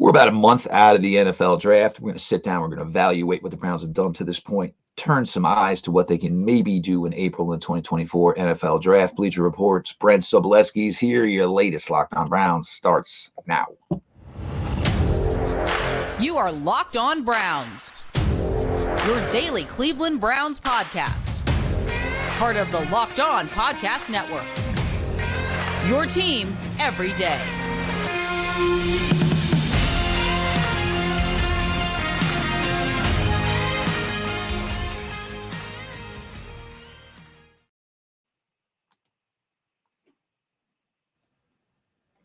We're about a month out of the NFL draft. We're going to sit down. We're going to evaluate what the Browns have done to this point, turn some eyes to what they can maybe do in April in 2024 NFL draft. Bleacher Reports. Brent Sobleski is here. Your latest Locked On Browns starts now. You are Locked On Browns, your daily Cleveland Browns podcast. Part of the Locked On Podcast Network. Your team every day.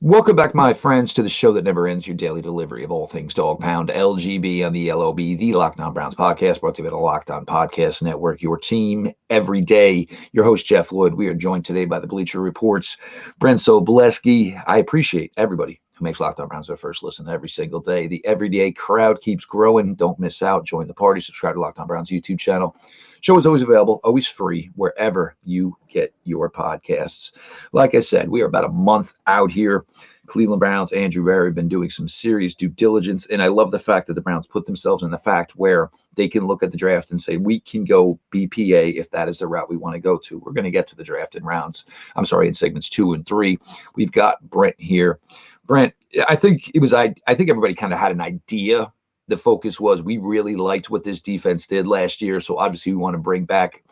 Welcome back, my friends, to the show that never ends, your daily delivery of all things dog pound, LGB on the LOB, the Locked On Browns podcast, brought to you by the Locked On Podcast Network, your team every day. Your host, Jeff Lloyd. We are joined today by the Bleacher Reports, Brent Sobleski. I appreciate everybody who makes Locked On Browns their first listen every single day. The everyday crowd keeps growing. Don't miss out. Join the party. Subscribe to Locked On Browns YouTube channel. Show is always available, always free, wherever you get your podcasts. Like I said, we are about a month out here. Cleveland Browns, Andrew Berry have been doing some serious due diligence, and I love the fact that the Browns put themselves in the fact where they can look at the draft and say, we can go BPA if that is the route we want to go to. We're going to get to the draft in segments 2 and 3. We've got Brent here. Brent, I think everybody kind of had an idea. The focus was we really liked what this defense did last year, so obviously we want to bring back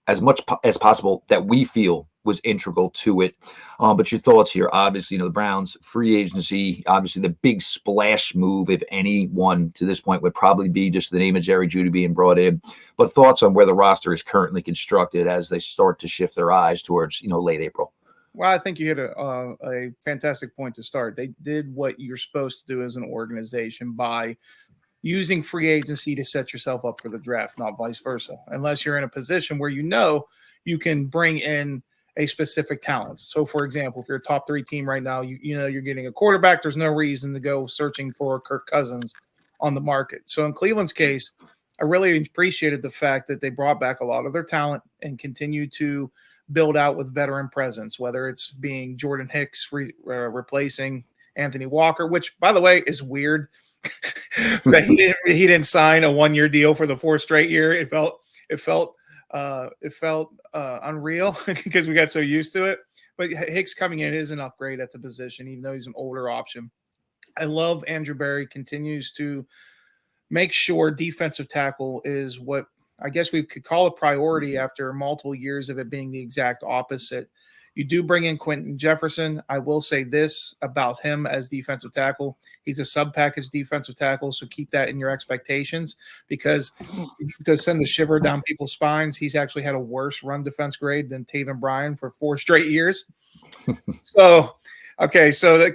as much as possible that we feel was integral to it. But your thoughts here, obviously, the Browns free agency, obviously the big splash move, if any one to this point, would probably be just the name of Jerry Jeudy being brought in. But thoughts on where the roster is currently constructed as they start to shift their eyes towards, late April. Well, I think you hit a fantastic point to start. They did what you're supposed to do as an organization by using free agency to set yourself up for the draft, not vice versa, unless you're in a position where you can bring in a specific talent. So, for example, if you're a top 3 team right now, you're getting a quarterback, there's no reason to go searching for Kirk Cousins on the market. So in Cleveland's case, I really appreciated the fact that they brought back a lot of their talent and continue to build out with veteran presence, whether it's being Jordan Hicks replacing Anthony Walker, which, by the way, is weird that he didn't sign a 1-year deal for the 4th straight year. It felt unreal because we got so used to it. But Hicks coming in is an upgrade at the position, even though he's an older option. I love Andrew Berry continues to make sure defensive tackle is what I guess we could call a priority after multiple years of it being the exact opposite. You do bring in Quentin Jefferson. I will say this about him as defensive tackle. He's a sub-package defensive tackle, so keep that in your expectations because to send the shiver down people's spines, he's actually had a worse run defense grade than Taven Bryan for 4 straight years. So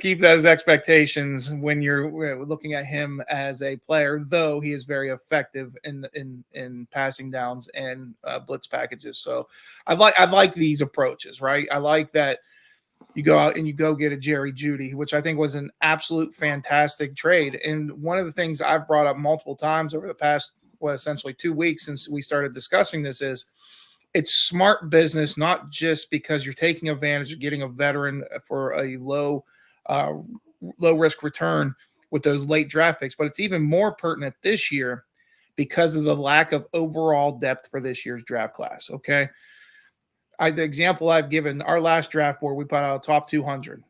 keep those expectations when you're looking at him as a player, though he is very effective in passing downs and blitz packages. So I like these approaches, right? I like that you go out and you go get a Jerry Jeudy, which I think was an absolute fantastic trade. And one of the things I've brought up multiple times over the past, essentially 2 weeks since we started discussing this is it's smart business, not just because you're taking advantage of getting a veteran for a low risk return with those late draft picks, but it's even more pertinent this year because of the lack of overall depth for this year's draft class. Okay. The example I've given, our last draft board, we put out a top 200.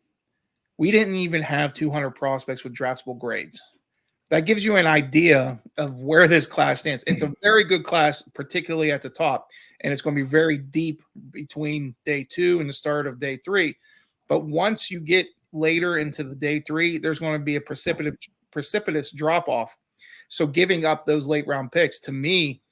We didn't even have 200 prospects with draftable grades. That gives you an idea of where this class stands. It's a very good class, particularly at the top, and it's going to be very deep between day 2 and the start of day 3. But once you get later into the day 3, there's going to be a precipitous drop-off. So giving up those late-round picks, to me,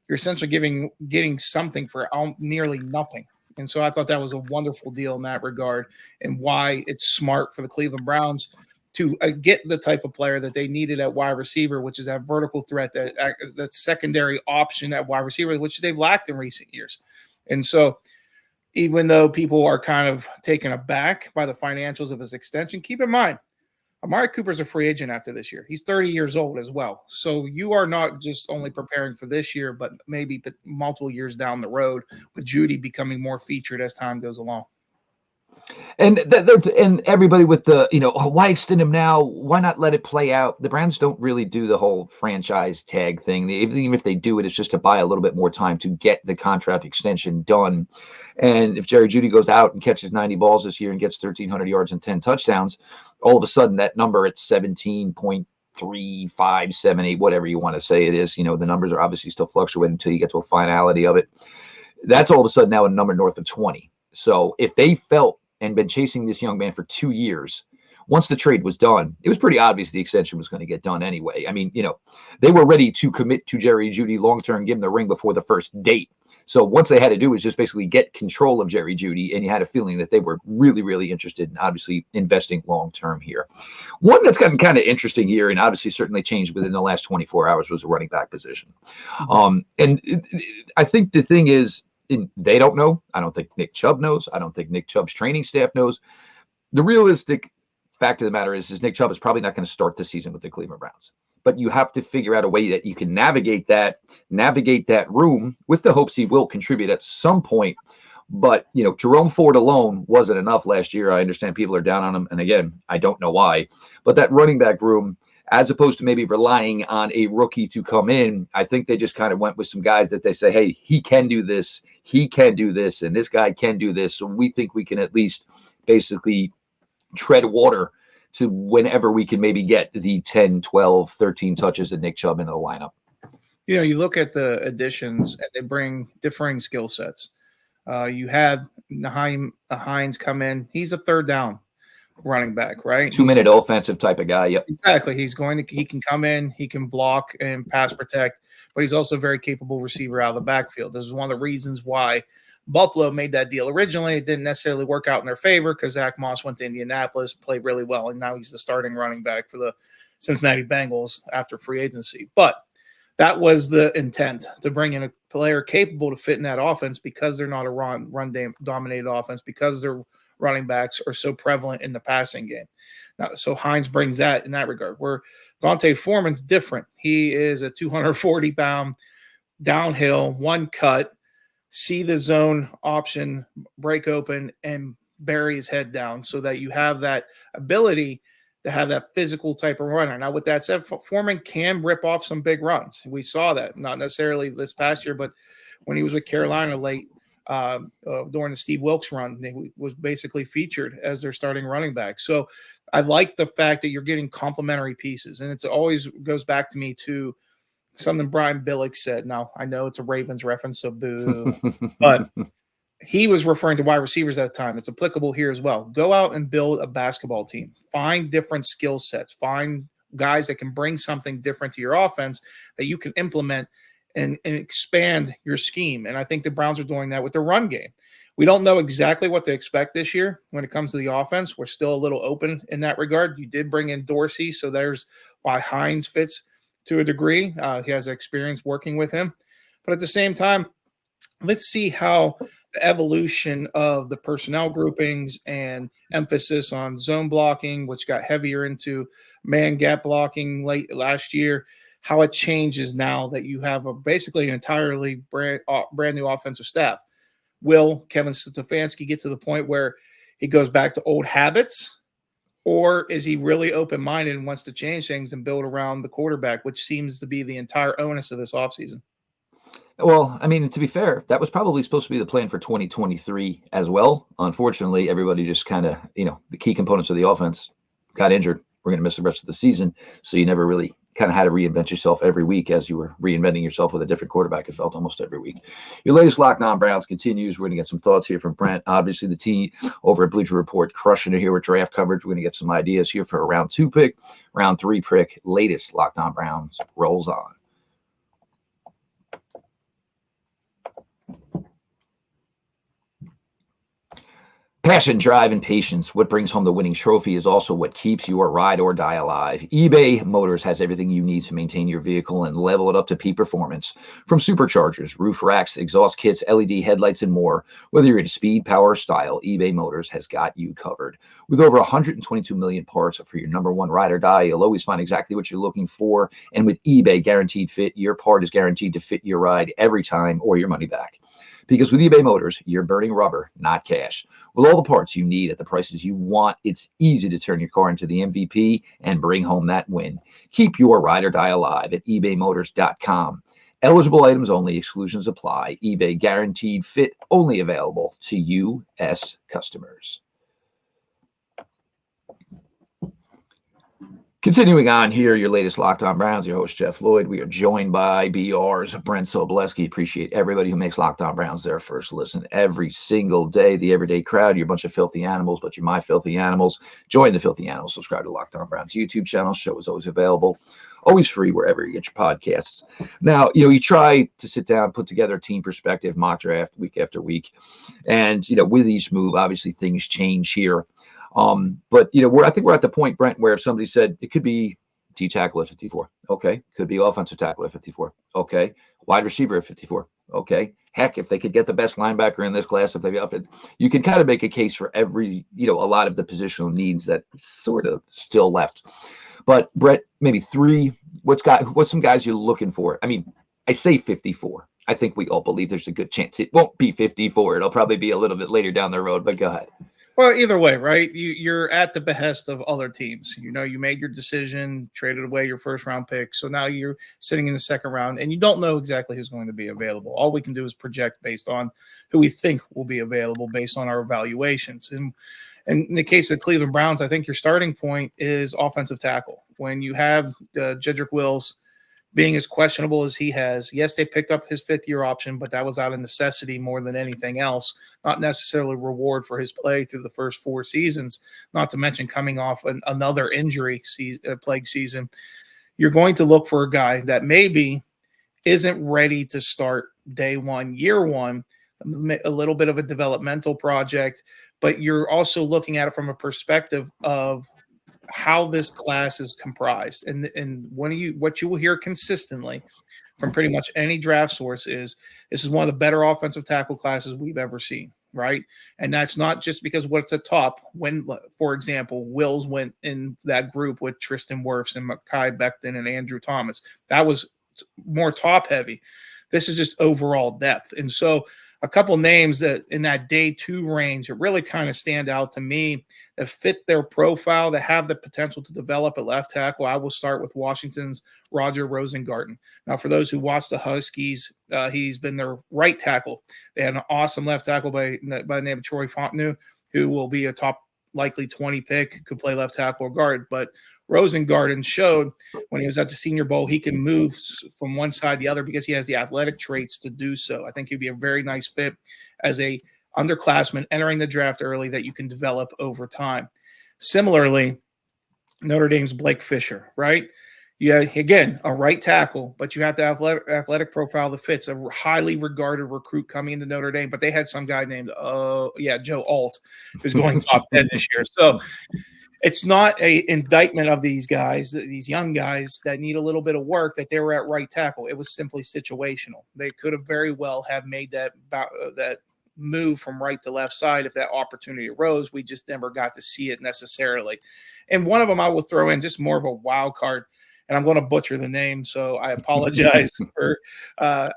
you're essentially getting something for nearly nothing. And so I thought that was a wonderful deal in that regard and why it's smart for the Cleveland Browns to get the type of player that they needed at wide receiver, which is that vertical threat, that secondary option at wide receiver, which they've lacked in recent years. And so even though people are kind of taken aback by the financials of his extension, keep in mind, Amari Cooper's a free agent after this year. He's 30 years old as well. So you are not just only preparing for this year, but maybe multiple years down the road with Jeudy becoming more featured as time goes along. And everybody with the, why extend him now? Why not let it play out? The Browns don't really do the whole franchise tag thing. Even if they do it, it's just to buy a little bit more time to get the contract extension done. And if Jerry Jeudy goes out and catches 90 balls this year and gets 1,300 yards and 10 touchdowns, all of a sudden that number at 17.3578, whatever you want to say it is, the numbers are obviously still fluctuating until you get to a finality of it. That's all of a sudden now a number north of 20. So if they felt and been chasing this young man for 2 years, once the trade was done, it was pretty obvious the extension was going to get done anyway. I mean, they were ready to commit to Jerry Jeudy long-term, give him the ring before the first date. So once they had to do was just basically get control of Jerry Jeudy, and you had a feeling that they were really, really interested in obviously investing long-term here. One that's gotten kind of interesting here, and obviously certainly changed within the last 24 hours, was the running back position. I think the thing is, they don't know. I don't think Nick Chubb knows. I don't think Nick Chubb's training staff knows. The realistic fact of the matter is Nick Chubb is probably not going to start the season with the Cleveland Browns. But you have to figure out a way that you can navigate that room with the hopes he will contribute at some point. But, Jerome Ford alone wasn't enough last year. I understand people are down on him. And again, I don't know why. But that running back room, as opposed to maybe relying on a rookie to come in, I think they just kind of went with some guys that they say, hey, he can do this, and this guy can do this. So we think we can at least basically tread water to whenever we can maybe get the 10, 12, 13 touches of Nick Chubb into the lineup. You look at the additions, and they bring differing skill sets. You had Nyheim Hines come in. He's a third down running back, right? 2-minute offensive type of guy. Yep. Exactly. He can come in, he can block and pass protect, but he's also a very capable receiver out of the backfield. This is one of the reasons why Buffalo made that deal originally. It didn't necessarily work out in their favor because Zach Moss went to Indianapolis, played really well, and now he's the starting running back for the Cincinnati Bengals after free agency. But that was the intent, to bring in a player capable to fit in that offense because they're not a run-dominated offense, because their running backs are so prevalent in the passing game. Now, so Hines brings that in that regard. Where Dante Foreman's different. He is a 240-pound downhill, one cut, see the zone option, break open, and bury his head down so that you have that ability to have that physical type of runner. Now, with that said, Foreman can rip off some big runs. We saw that, not necessarily this past year, but when he was with Carolina late during the Steve Wilkes run, he was basically featured as their starting running back. So I like the fact that you're getting complementary pieces. And it always goes back to me to something Brian Billick said. Now, I know it's a Ravens reference, so boo. But he was referring to wide receivers at the time. It's applicable here as well. Go out and build a basketball team. Find different skill sets. Find guys that can bring something different to your offense that you can implement and expand your scheme. And I think the Browns are doing that with the run game. We don't know exactly what to expect this year when it comes to the offense. We're still a little open in that regard. You did bring in Dorsey, so there's why Hines fits to a degree. He has experience working with him. But at the same time, let's see how the evolution of the personnel groupings and emphasis on zone blocking, which got heavier into man gap blocking late last year, how it changes now that you have basically an entirely brand new offensive staff. Will Kevin Stefanski get to the point where he goes back to old habits, or is he really open-minded and wants to change things and build around the quarterback, which seems to be the entire onus of this offseason? Well, I mean, to be fair, that was probably supposed to be the plan for 2023 as well. Unfortunately, everybody just kind of, the key components of the offense got injured. We're going to miss the rest of the season. So you never really kind of had to reinvent yourself every week as you were reinventing yourself with a different quarterback, it felt almost every week. Your latest Locked On Browns continues. We're going to get some thoughts here from Brent. Obviously, the team over at Bleacher Report crushing it here with draft coverage. We're going to get some ideas here for a round 2 pick, round 3 pick. Latest Locked On Browns rolls on. Passion, drive, and patience. What brings home the winning trophy is also what keeps your ride or die alive. eBay Motors has everything you need to maintain your vehicle and level it up to peak performance. From superchargers, roof racks, exhaust kits, LED headlights, and more. Whether you're into speed, power, or style, eBay Motors has got you covered. With over 122 million parts for your number one ride or die, you'll always find exactly what you're looking for. And with eBay Guaranteed Fit, your part is guaranteed to fit your ride every time or your money back. Because with eBay Motors, you're burning rubber, not cash. With all the parts you need at the prices you want, it's easy to turn your car into the MVP and bring home that win. Keep your ride or die alive at ebaymotors.com. Eligible items only, exclusions apply. eBay guaranteed fit, only available to U.S. customers. Continuing on here, your latest Locked On Browns, your host, Jeff Lloyd. We are joined by BR's Brent Sobleski. Appreciate everybody who makes Locked On Browns their first listen every single day. The everyday crowd, you're a bunch of filthy animals, but you're my filthy animals. Join the filthy animals. Subscribe to Locked On Browns YouTube channel. Show is always available, always free wherever you get your podcasts. Now, you try to sit down, put together a team perspective, mock draft week after week. And, with each move, obviously things change here. But I think we're at the point, Brent, where if somebody said it could be D tackle at 54, okay, could be offensive tackle at 54, okay, wide receiver at 54, okay, heck, if they could get the best linebacker in this class, if they you can kind of make a case for every, a lot of the positional needs that sort of still left. But Brett, maybe three. What's some guys you're looking for? I mean, I say 54. I think we all believe there's a good chance it won't be 54. It'll probably be a little bit later down the road. But go ahead. Well, either way, right? You're at the behest of other teams. You made your decision, traded away your first round pick. So now you're sitting in the second round and you don't know exactly who's going to be available. All we can do is project based on who we think will be available based on our evaluations. And in the case of the Cleveland Browns, I think your starting point is offensive tackle. When you have Jedrick Wills being as questionable as he has, yes, they picked up his fifth-year option, but that was out of necessity more than anything else, not necessarily reward for his play through the first 4 seasons, not to mention coming off another injury plague season. You're going to look for a guy that maybe isn't ready to start day one, year one, a little bit of a developmental project, but you're also looking at it from a perspective of how this class is comprised. And what you will hear consistently from pretty much any draft source is this is one of the better offensive tackle classes we've ever seen, right? And that's not just because what's at top. When, for example, Wills went in that group with Tristan Wirfs and Mekhi Becton and Andrew Thomas. That was more top heavy. This is just overall depth. And so a couple names that in that day 2 range that really kind of stand out to me that fit their profile, that have the potential to develop at left tackle. I will start with Washington's Roger Rosengarten. Now, for those who watch the Huskies, he's been their right tackle. They had an awesome left tackle by the name of Troy Fontenot, who will be a top likely 20 pick, could play left tackle or guard. But Rosengarten showed when he was at the Senior Bowl, he can move from one side to the other because he has the athletic traits to do so. I think he'd be a very nice fit as a underclassman entering the draft early that you can develop over time. Similarly, Notre Dame's Blake Fisher, right? Yeah, again, a right tackle, but you have the athletic profile that fits. A highly regarded recruit coming into Notre Dame, but they had some guy named, Joe Alt, who's going top 10 this year. So it's not an indictment of these guys, these young guys that need a little bit of work, that they were at right tackle. It was simply situational. They could have very well have made that move from right to left side if that opportunity arose. We just never got to see it necessarily. And one of them I will throw in just more of a wild card, and I'm going to butcher the name, so I apologize for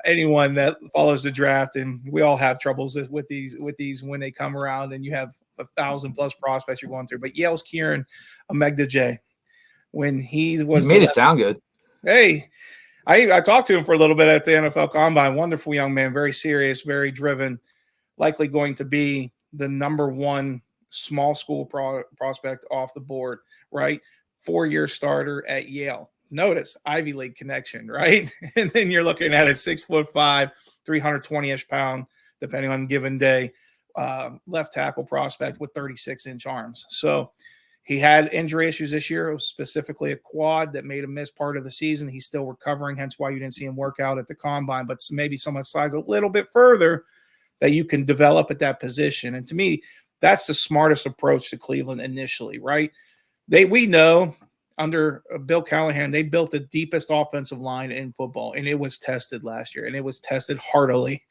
anyone that follows the draft. And we all have troubles with these when they come around, and you have 1,000+ prospects you're going through. But Yale's Kieran Omegdije, when he made it sound good. Hey, I talked to him for a little bit at the NFL Combine. Wonderful young man, very serious, very driven, likely going to be the number 1 small school prospect off the board, right? 4-year starter at Yale. Notice Ivy League connection, right? And then you're looking at a 6'5", 320-ish pound, depending on given day, left tackle prospect with 36-inch arms. So he had injury issues this year. It was specifically a quad that made him miss part of the season. He's still recovering, hence why you didn't see him work out at the Combine, but maybe someone slides a little bit further that you can develop at that position. And to me, that's the smartest approach to Cleveland initially, right? We know under Bill Callahan, they built the deepest offensive line in football, and it was tested last year, and it was tested heartily.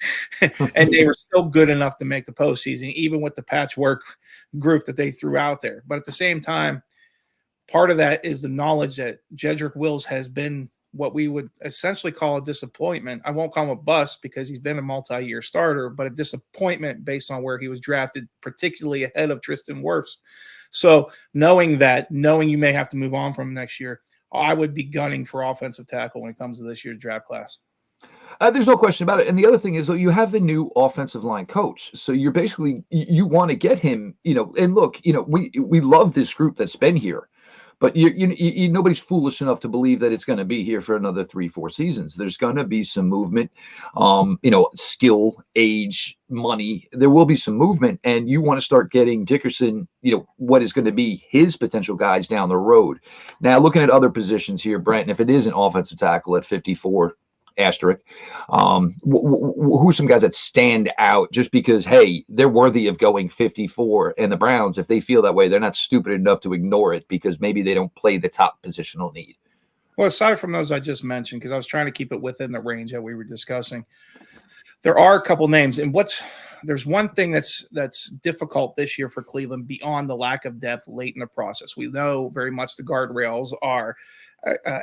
And they were still good enough to make the postseason, even with the patchwork group that they threw out there. But at the same time, part of that is the knowledge that Jedrick Wills has been what we would essentially call a disappointment. I won't call him a bust because he's been a multi-year starter, but a disappointment based on where he was drafted, particularly ahead of Tristan Wirfs. So knowing you may have to move on from him next year, I would be gunning for offensive tackle when it comes to this year's draft class. There's no question about it. And the other thing is, though, you have a new offensive line coach. So you're basically, you want to get him, and look, we love this group that's been here. But nobody's foolish enough to believe that it's going to be here for another 3-4 seasons. There's going to be some movement, skill, age, money. There will be some movement, and you want to start getting Dickerson, what is going to be his potential guys down the road. Now, looking at other positions here, Brent, and if it is an offensive tackle at 54, asterisk, who are some guys that stand out just because, hey, they're worthy of going 54, and the Browns, if they feel that way, they're not stupid enough to ignore it because maybe they don't play the top positional need? Well, aside from those I just mentioned, because I was trying to keep it within the range that we were discussing, there are a couple names, and there's one thing that's difficult this year for Cleveland beyond the lack of depth late in the process. We know very much the guardrails are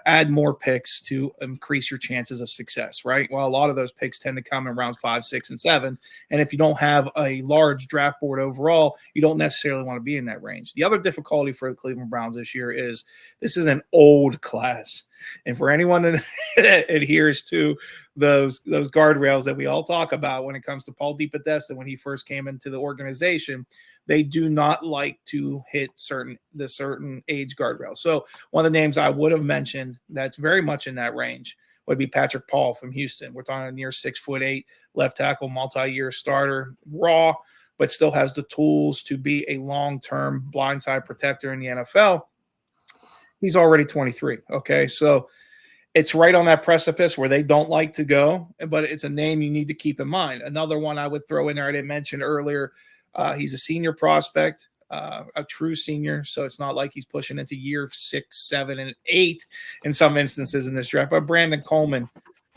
add more picks to increase your chances of success, right? Well, a lot of those picks tend to come in round 5, 6, and 7. And if you don't have a large draft board overall, you don't necessarily want to be in that range. The other difficulty for the Cleveland Browns this year is this is an old class. And for anyone that adheres to those guardrails that we all talk about when it comes to Paul Depodesta when he first came into the organization, they do not like to hit certain age guardrails. So one of the names I would have mentioned that's very much in that range would be Patrick Paul from Houston. We're talking a near 6'8" left tackle, multi-year starter, raw, but still has the tools to be a long-term blindside protector in the NFL. He's already 23. Okay. So it's right on that precipice where they don't like to go, but it's a name you need to keep in mind. Another one I would throw in there, I didn't mention earlier, he's a senior prospect, a true senior. So it's not like he's pushing into year 6, 7, and 8 in some instances in this draft. But Brandon Coleman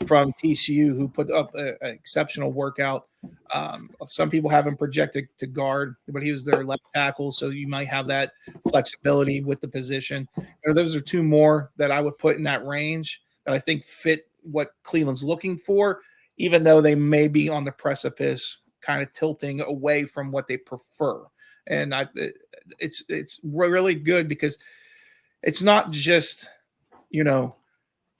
from TCU, who put up an exceptional workout. Some people have him projected to guard, but he was their left tackle. So you might have that flexibility with the position. Those are two more that I would put in that range that I think fit what Cleveland's looking for, even though they may be on the precipice, kind of tilting away from what they prefer. And it's really good because it's not just,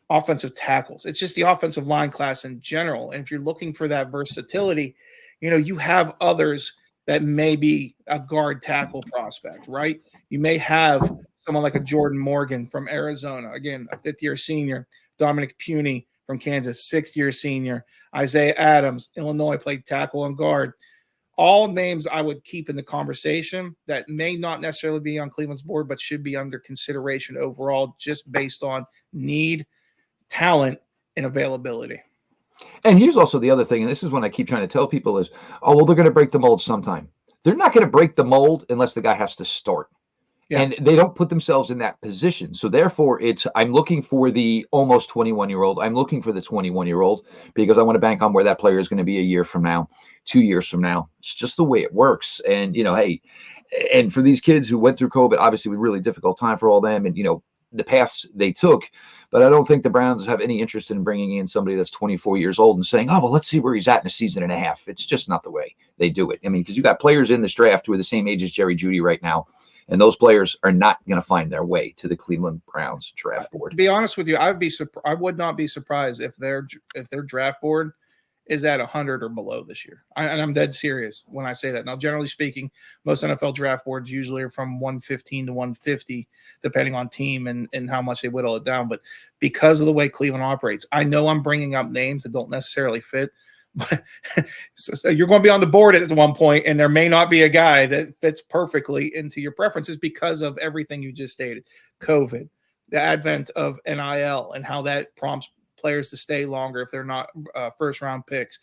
offensive tackles. It's just the offensive line class in general. And if you're looking for that versatility, you have others that may be a guard tackle prospect, right? You may have someone like a Jordan Morgan from Arizona, again, a 5th-year senior, Dominic Puny from Kansas, 6th-year senior, Isaiah Adams, Illinois, played tackle and guard. All names I would keep in the conversation that may not necessarily be on Cleveland's board, but should be under consideration overall, just based on need, talent, and availability. And here's also the other thing, and this is what I keep trying to tell people is, they're going to break the mold sometime. They're not going to break the mold unless the guy has to start. Yeah. And they don't put themselves in that position. So therefore, I'm looking for the almost 21-year-old. I'm looking for the 21-year-old because I want to bank on where that player is going to be a year from now, 2 years from now. It's just the way it works. And, hey, and for these kids who went through COVID, obviously a really difficult time for all them and, the paths they took. But I don't think the Browns have any interest in bringing in somebody that's 24 years old and saying, let's see where he's at in a season and a half. It's just not the way they do it. I mean, because you got players in this draft who are the same age as Jerry Jeudy right now. And those players are not going to find their way to the Cleveland Browns draft board. To be honest with you, I would not be surprised if their draft board is at 100 or below this year. And I'm dead serious when I say that. Now, generally speaking, most NFL draft boards usually are from 115 to 150, depending on team and how much they whittle it down. But because of the way Cleveland operates, I know I'm bringing up names that don't necessarily fit. But so you're going to be on the board at one point, and there may not be a guy that fits perfectly into your preferences because of everything you just stated. COVID, the advent of NIL, and how that prompts players to stay longer if they're not first-round picks.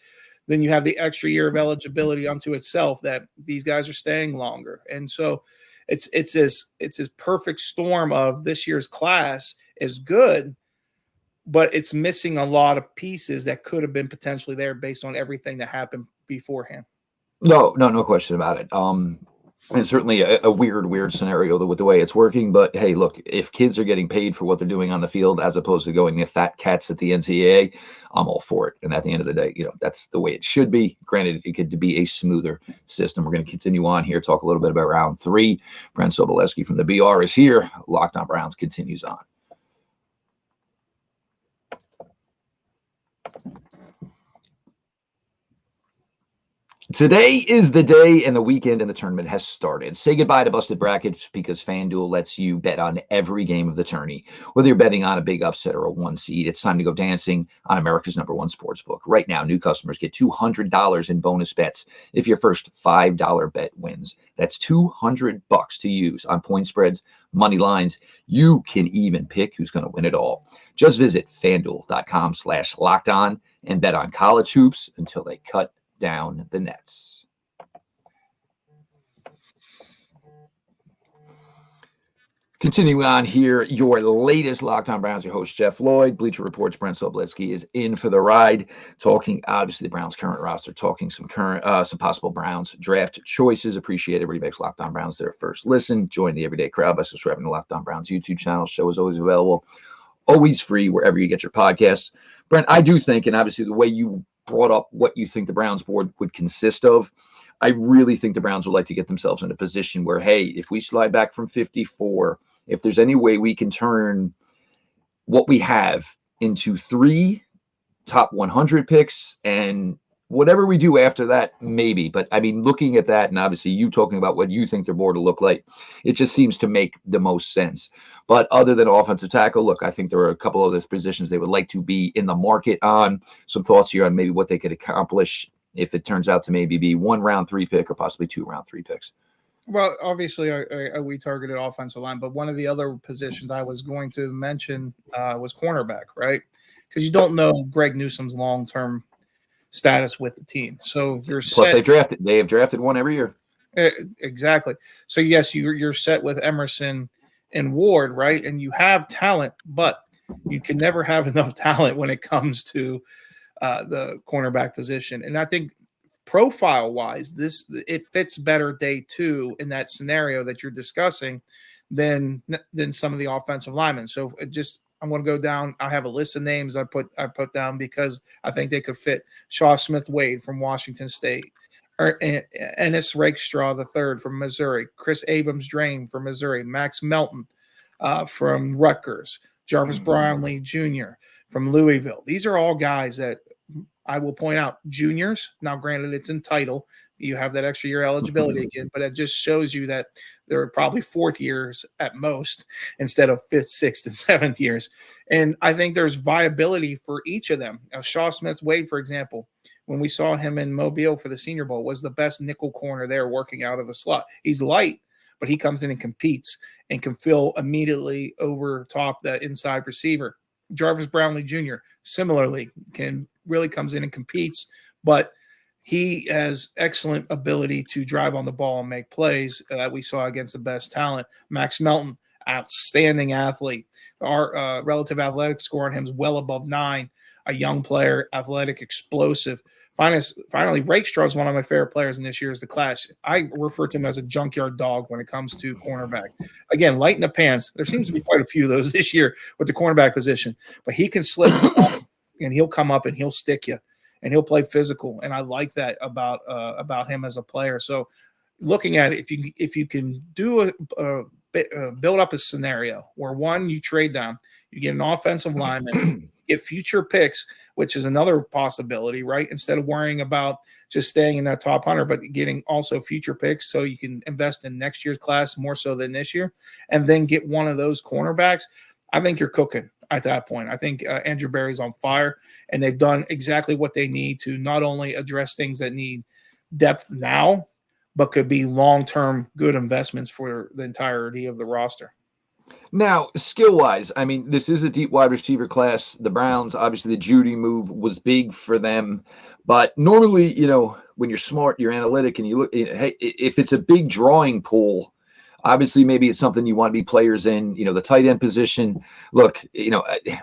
Then you have the extra year of eligibility unto itself that these guys are staying longer. And so it's this perfect storm of this year's class is good, but it's missing a lot of pieces that could have been potentially there based on everything that happened beforehand. No question about it. And certainly a weird scenario with the way it's working. But hey, look, if kids are getting paid for what they're doing on the field as opposed to going to fat cats at the NCAA, I'm all for it. And at the end of the day, that's the way it should be. Granted, it could be a smoother system. We're going to continue on here, talk a little bit about round 3. Brent Sobleski from the BR is here. Locked On Browns continues on. Today is the day and the weekend and the tournament has started. Say goodbye to busted brackets because FanDuel lets you bet on every game of the tourney. Whether you're betting on a big upset or a 1 seed, it's time to go dancing on America's #1 sportsbook. Right now, new customers get $200 in bonus bets if your first $5 bet wins. That's $200 to use on point spreads, money lines. You can even pick who's going to win it all. Just visit FanDuel.com/lockedon and bet on college hoops until they cut down the nets. Continuing on here, your latest Locked On Browns, your host, Jeff Lloyd. Bleacher Report's Brent Sobleski is in for the ride, talking obviously the Browns' current roster, talking some possible Browns draft choices. Appreciate everybody makes Locked On Browns their first listen. Join the everyday crowd by subscribing to Locked On Browns YouTube channel. Show is always available, always free wherever you get your podcasts. Brent, I do think, and obviously the way you brought up what you think the Browns board would consist of, I really think the Browns would like to get themselves in a position where, hey, if we slide back from 54, if there's any way we can turn what we have into 3 top 100 picks, and whatever we do after that, maybe. But I mean, looking at that, and obviously you talking about what you think their board will look like, it just seems to make the most sense. But other than offensive tackle, look, I think there are a couple of those positions they would like to be in the market on. Some thoughts here on maybe what they could accomplish if it turns out to maybe be 1 round 3 pick or possibly 2 round 3 picks. Well, obviously, we targeted offensive line, but one of the other positions I was going to mention was cornerback, right? Because you don't know Greg Newsome's long-term status with the team. So you're Plus set. They have drafted one every year. Exactly. So yes, you're set with Emerson and Ward, right? And you have talent, but you can never have enough talent when it comes to the cornerback position. And I think profile-wise, it fits better day 2 in that scenario that you're discussing than some of the offensive linemen. So I'm going to go down. I have a list of names I put down because I think they could fit. Shaw Smith-Wade from Washington State, Ennis Rakestraw III from Missouri, Chris Abrams-Drain from Missouri, Max Melton from Rutgers, Jarvis Brownlee Jr. from Louisville. These are all guys that I will point out, juniors. Now, granted, it's in title. You have that extra year eligibility again, but it just shows you that there are probably 4th years at most instead of 5th, 6th, and 7th years. And I think there's viability for each of them. Now, Shaw Smith-Wade, for example, when we saw him in Mobile for the Senior Bowl, was the best nickel corner there working out of the slot. He's light, but he comes in and competes and can fill immediately over top that inside receiver. Jarvis Brownlee Jr. similarly really comes in and competes, but he has excellent ability to drive on the ball and make plays that we saw against the best talent. Max Melton, outstanding athlete. Our relative athletic score on him is well above 9. A young player, athletic, explosive. Finally, Rakestraw is one of my favorite players in this year's class. I refer to him as a junkyard dog when it comes to cornerback. Again, light in the pants. There seems to be quite a few of those this year with the cornerback position, but he can slip and he'll come up and he'll stick you and he'll play physical. And I like that about him as a player. So looking at it, if you can do build up a scenario where, one, you trade down, you get an offensive lineman, get future picks, which is another possibility, right? Instead of worrying about just staying in that top 100, but getting also future picks so you can invest in next year's class more so than this year, and then get one of those cornerbacks, I think you're cooking at that point. I think Andrew Berry's on fire, and they've done exactly what they need to not only address things that need depth now, but could be long-term good investments for the entirety of the roster. Now, skill-wise, I mean, this is a deep wide receiver class. The Browns, obviously, the Jeudy move was big for them. But normally, when you're smart, you're analytic, and you look, hey, if it's a big drawing pool, Obviously, maybe it's something you want to be players in, the tight end position. Look,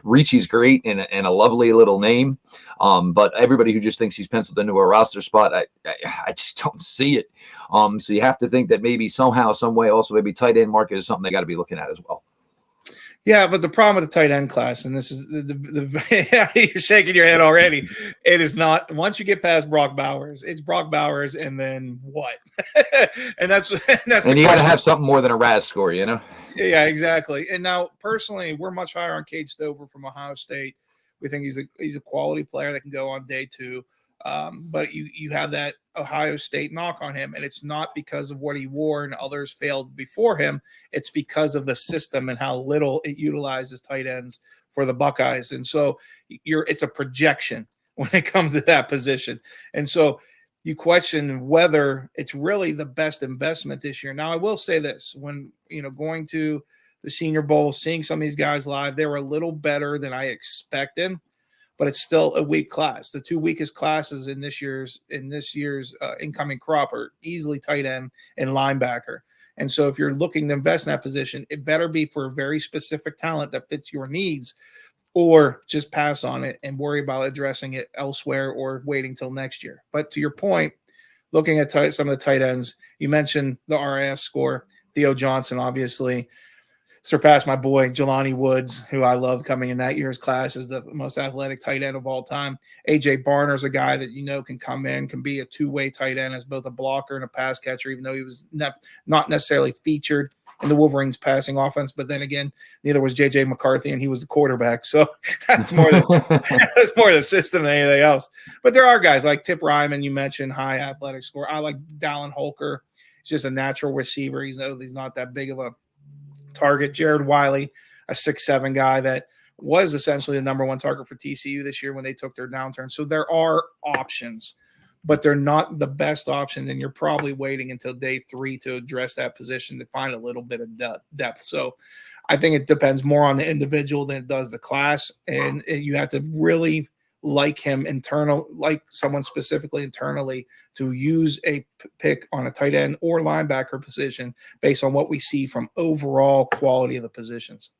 Ricci's great and a lovely little name. But everybody who just thinks he's penciled into a roster spot, I just don't see it. So you have to think that maybe somehow, some way, also maybe tight end market is something they got to be looking at as well. Yeah, but the problem with the tight end class, and this is you're shaking your head already. It is not, once you get past Brock Bowers, it's Brock Bowers, and then what? and that's and you got to have something more than a RAS score, Yeah, exactly. And now, personally, we're much higher on Cade Stover from Ohio State. We think he's a quality player that can go on day 2. But you have that Ohio State knock on him, and it's not because of what he wore and others failed before him. It's because of the system and how little it utilizes tight ends for the Buckeyes. And so it's a projection when it comes to that position. And so you question whether it's really the best investment this year. Now, I will say this, when, going to the Senior Bowl, seeing some of these guys live, they were a little better than I expected. But it's still a weak class. The 2 weakest classes in this year's incoming crop are easily tight end and linebacker. And so if you're looking to invest in that position, it better be for a very specific talent that fits your needs, or just pass on it and worry about addressing it elsewhere or waiting till next year. But to your point, looking at some of the tight ends, you mentioned the RAS score. Theo Johnson, obviously, surpassed my boy Jelani Woods, who I loved coming in that year's class as the most athletic tight end of all time. AJ Barner's a guy that can come in, can be a two-way tight end as both a blocker and a pass catcher, even though he was not necessarily featured in the Wolverines passing offense. But then again, neither was JJ McCarthy, and he was the quarterback. So that's more that's more the system than anything else. But there are guys like Tip Ryman, you mentioned, high athletic score. I like Dallin Holker. He's just a natural receiver. He's not that big of a target. Jared Wiley, a 6'7" guy that was essentially the number one target for TCU this year when they took their downturn. So there are options, but they're not the best options, and you're probably waiting until day 3 to address that position to find a little bit of depth. So I think it depends more on the individual than it does the class, and you have to really like someone specifically internally to use a pick on a tight end or linebacker position based on what we see from overall quality of the positions.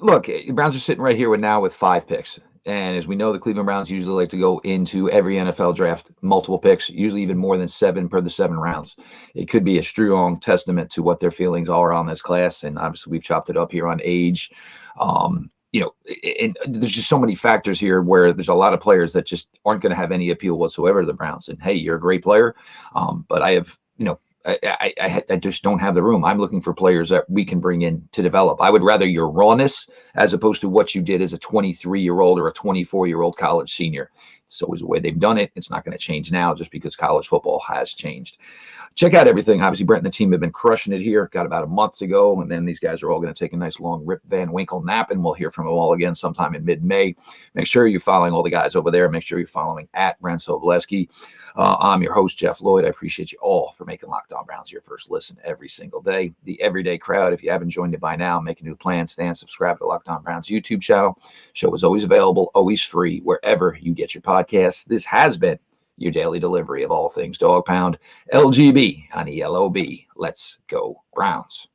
Look, the Browns are sitting right here with 5 picks. And as we know, the Cleveland Browns usually like to go into every NFL draft multiple picks, usually even more than 7 per the 7 rounds. It could be a strong testament to what their feelings are on this class. And obviously we've chopped it up here on age. And there's just so many factors here where there's a lot of players that just aren't going to have any appeal whatsoever to the Browns. And hey, you're a great player, but I have, I just don't have the room. I'm looking for players that we can bring in to develop. I would rather your rawness as opposed to what you did as a 23-year-old or a 24-year-old college senior. It's always the way they've done it. It's not going to change now just because college football has changed. Check out everything. Obviously, Brent and the team have been crushing it here. Got about a month to go, and then these guys are all going to take a nice long Rip Van Winkle nap, and we'll hear from them all again sometime in mid-May. Make sure you're following all the guys over there. Make sure you're following at Brent Sobleski. I'm your host, Jeff Lloyd. I appreciate you all for making Locked On Browns your first listen every single day. The everyday crowd, if you haven't joined it by now, make a new plan. Stand, subscribe to Locked On Browns YouTube channel. Show is always available, always free, wherever you get your podcasts. This has been your daily delivery of all things Dog Pound. LGB on ELOB. Let's go Browns.